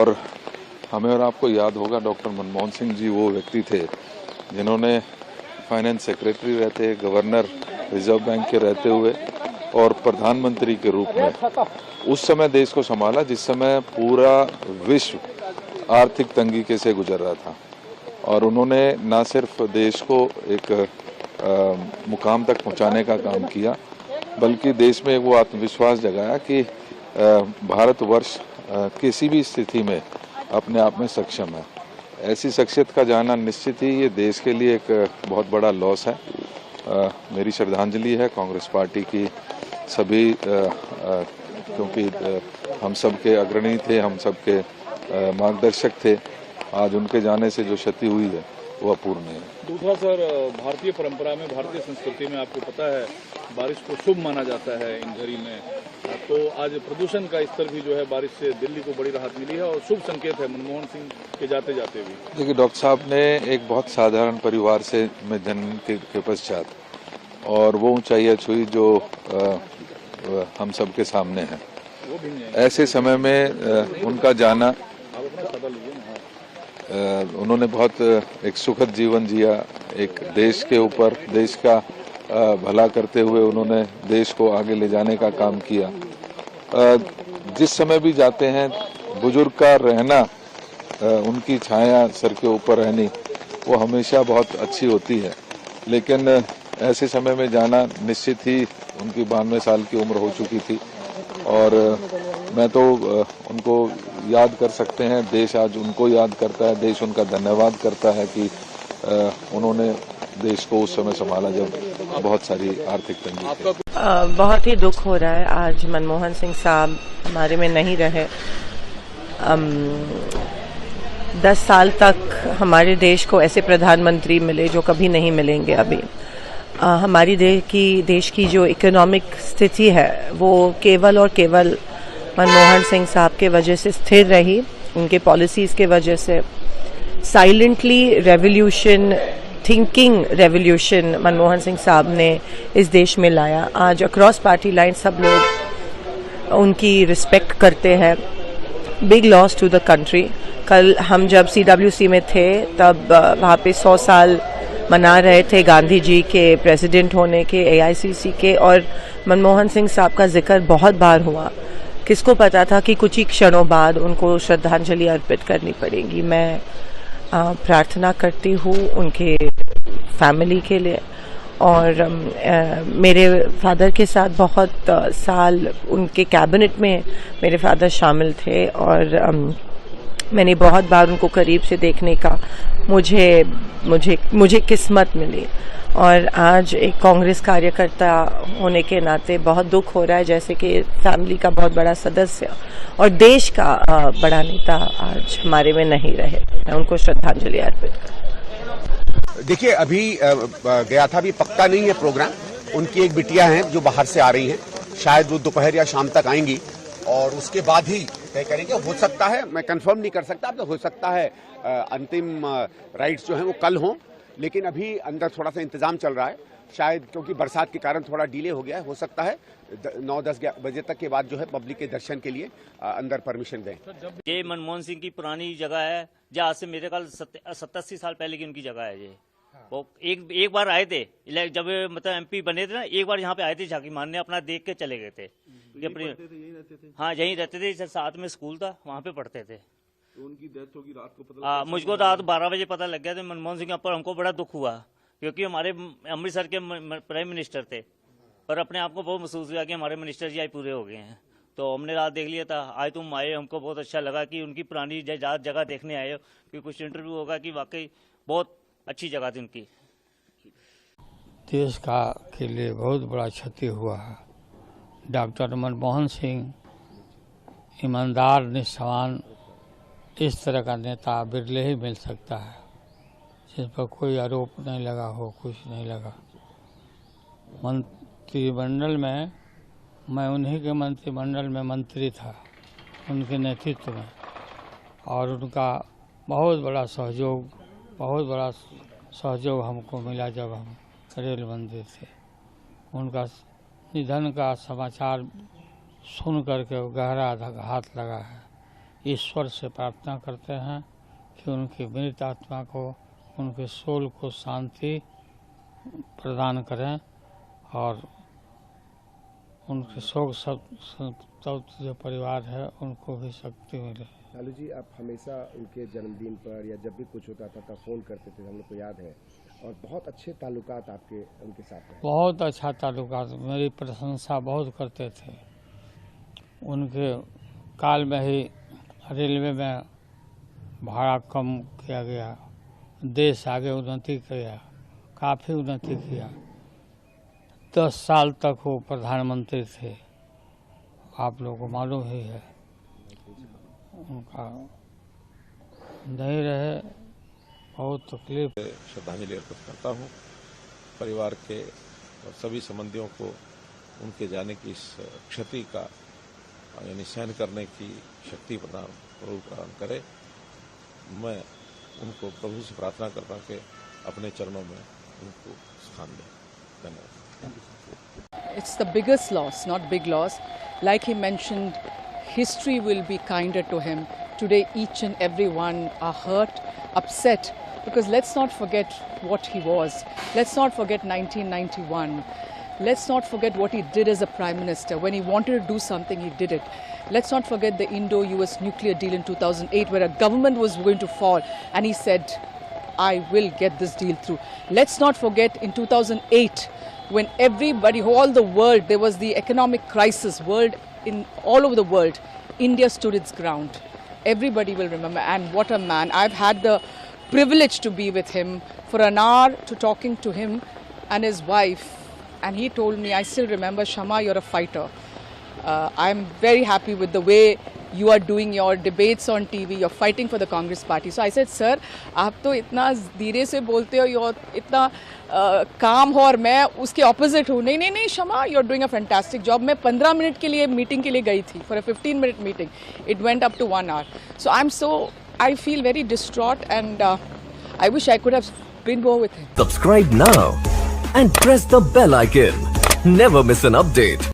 और हमें और आपको याद होगा डॉक्टर मनमोहन सिंह जी वो व्यक्ति थे जिन्होंने फाइनेंस सेक्रेटरी रहते, गवर्नर रिजर्व बैंक के रहते हुए और प्रधानमंत्री के रूप में उस समय देश को संभाला जिस समय पूरा विश्व आर्थिक तंगी के से गुजर रहा था। और उन्होंने न सिर्फ देश को एक मुकाम तक पहुंचाने का काम किया, बल्कि देश में वो आत्मविश्वास जगाया कि भारतवर्ष किसी भी स्थिति में अपने आप में सक्षम है। ऐसी शख्सियत का जाना निश्चित ही ये देश के लिए एक बहुत बड़ा लॉस है। मेरी श्रद्धांजलि है कांग्रेस पार्टी की सभी क्योंकि हम सब के अग्रणी थे, हम सब के मार्गदर्शक थे। आज उनके जाने से जो क्षति हुई है वो अपूर्ण है। दूसरा सर, भारतीय परंपरा में, भारतीय संस्कृति में आपको पता है बारिश को शुभ माना जाता है इन घड़ी में, तो आज प्रदूषण का स्तर भी जो है बारिश से दिल्ली को बड़ी राहत मिली है और शुभ संकेत है मनमोहन सिंह के जाते जाते भी। देखिए डॉक्टर साहब ने एक बहुत साधारण परिवार से में जन्म के पश्चात और वो ऊंचाइयां छुई जो हम सब के सामने है। ऐसे समय में उनका जाना, उन्होंने बहुत एक सुखद जीवन जिया, एक देश के ऊपर देश का भला करते हुए उन्होंने देश को आगे ले जाने का काम किया। जिस समय भी जाते हैं बुजुर्ग का रहना, उनकी छाया सर के ऊपर रहनी वो हमेशा बहुत अच्छी होती है, लेकिन ऐसे समय में जाना निश्चित ही उनकी 92 साल की उम्र हो चुकी थी और मैं तो उनको याद कर सकते हैं, देश आज उनको याद करता है, देश उनका धन्यवाद करता है कि उन्होंने देश को उस समय संभाला जब बहुत सारी आर्थिक तंगी थी। बहुत ही दुख हो रहा है आज मनमोहन सिंह साहब हमारे में नहीं रहे। 10 साल तक हमारे देश को ऐसे प्रधानमंत्री मिले जो कभी नहीं मिलेंगे अभी। हमारी देश की जो इकोनॉमिक स्थिति है वो केवल और केवल मनमोहन सिंह साहब के वजह से स्थिर रही, उनके पॉलिसीज के वजह से। Silently revolution, thinking revolution Manmohan Singh साहब ने इस देश में लाया। आज अक्रॉस पार्टी लाइन सब लोग उनकी रिस्पेक्ट करते हैं। Big loss to the country. कल हम जब CWC में थे तब वहाँ पे 100 साल मना रहे थे गांधी जी के प्रेसिडेंट होने के, AICC के, और मनमोहन सिंह साहब का जिक्र बहुत बार हुआ। किसको पता था कि कुछ ही क्षणों बाद उनको श्रद्धांजलि अर्पित करनी पड़ेगी। मैं प्रार्थना करती हूँ उनके फैमिली के लिए और मेरे फादर के साथ बहुत साल उनके कैबिनेट में मेरे फादर शामिल थे और मैंने बहुत बार उनको करीब से देखने का मुझे किस्मत मिली। और आज एक कांग्रेस कार्यकर्ता होने के नाते बहुत दुख हो रहा है, जैसे कि फैमिली का बहुत बड़ा सदस्य और देश का बड़ा नेता आज हमारे में नहीं रहे। मैं उनको श्रद्धांजलि अर्पित करती। देखिए अभी गया था, अभी पक्का नहीं है प्रोग्राम। उनकी एक बिटिया हैं जो बाहर से आ रही हैं, शायद वो दोपहर या शाम तक आएंगी और उसके बाद ही तय करेंगे। हो सकता है, मैं कंफर्म नहीं कर सकता, तो हो सकता है अंतिम राइट्स जो हैं वो कल हों, लेकिन अभी अंदर थोड़ा सा इंतजाम चल रहा है। शायद क्योंकि बरसात के कारण थोड़ा डिले हो गया है, हो सकता है 9-10 बजे तक के बाद जो है पब्लिक के दर्शन के लिए अंदर परमिशन दें। ये मनमोहन सिंह की पुरानी जगह है, जहाँ से मेरे ख्याल 70-80 साल पहले की उनकी जगह है। ये वो एक बार आए थे जब मतलब MP बने थे ना, एक बार यहाँ पे आए थे झांकी मारने, अपना देख के चले गए थे। हाँ यहीं रहते थे, साथ में स्कूल था, वहाँ पे पढ़ते थे। तो उनकी डेथ होगी रात को पता? मुझको रात 12 बजे पता लग गया था मनमोहन सिंह पर। हमको बड़ा दुख हुआ क्योंकि हमारे अमृतसर के प्राइम मिनिस्टर थे, पर अपने आप को बहुत महसूस हुआ कि हमारे मिनिस्टर जी आज पूरे हो गए हैं। तो हमने रात देख लिया था, आज तुम आए, हमको बहुत अच्छा लगा कि उनकी पुरानी जगह देखने आए हो, कि कुछ इंटरव्यू होगा कि वाकई बहुत अच्छी जगह थी उनकी। देश का के लिए बहुत बड़ा क्षति हुआ है। डॉक्टर मनमोहन सिंह ईमानदार, निष्ठावान, इस तरह का नेता बिरले ही मिल सकता है जिस पर कोई आरोप नहीं लगा हो, कुछ नहीं लगा। मंत्रिमंडल में मैं उन्हीं के मंत्रिमंडल में मंत्री था, उनके नेतृत्व में, और उनका बहुत बड़ा सहयोग हमको मिला जब हम रेल मंत्री थे। उनका निधन का समाचार सुन करके गहरा आघात लगा है। ईश्वर से प्रार्थना करते हैं कि उनकी मृत आत्मा को, उनके सोल को शांति प्रदान करें और उनके शोक संतप्त जो परिवार है उनको भी शक्ति मिले। लालू जी, आप हमेशा उनके जन्मदिन पर या जब भी कुछ होता था तब फ़ोन करते थे, हम लोग को याद है, और बहुत अच्छे ताल्लुकात आपके उनके साथ हैं। बहुत अच्छा ताल्लुकात, मेरी प्रशंसा बहुत करते थे। उनके काल में ही रेलवे में भाड़ा कम किया गया, देश आगे उन्नति किया, काफ़ी उन्नति किया। 10 साल तक वो प्रधानमंत्री थे, आप लोगों को मालूम ही है। उनका नहीं रहे, बहुत तकलीफ। श्रद्धांजलि अर्पित करता हूँ। परिवार के और सभी संबंधियों को उनके जाने की इस क्षति का यानी सहन करने की शक्ति प्रदान करे। मैं उनको प्रभु से प्रार्थना करता हूँ कि अपने चरणों में उनको स्थान दें। धन्यवाद। It's the biggest loss, not big loss. Like he mentioned, history will be kinder to him. Today, each and every one are hurt, upset, because let's not forget what he was. Let's not forget 1991. Let's not forget what he did as a Prime Minister. When he wanted to do something, he did it. Let's not forget the Indo-US nuclear deal in 2008, where a government was going to fall, and he said, I will get this deal through. Let's not forget in 2008, when everybody, all the world, there was the economic crisis, all over the world, India stood its ground. Everybody will remember, and what a man. I've had the privilege to be with him for an hour, to talking to him and his wife, and he told me, I still remember, Shama, you're a fighter. I'm very happy with the way you are doing your debates on TV, you're fighting for the Congress party. So I said, sir, आप तो इतना धीरे से बोलते हो, you're इतना काम हो, और मैं उसके opposite हूँ। नहीं शमा, you're doing a fantastic job. मैं 15 मिनट के लिए मीटिंग के लिए गई थी, for a 15-minute meeting. It went up to 1 hour. So I feel very distraught, and I wish I could have been more with him. Subscribe now and press the bell icon. Never miss an update.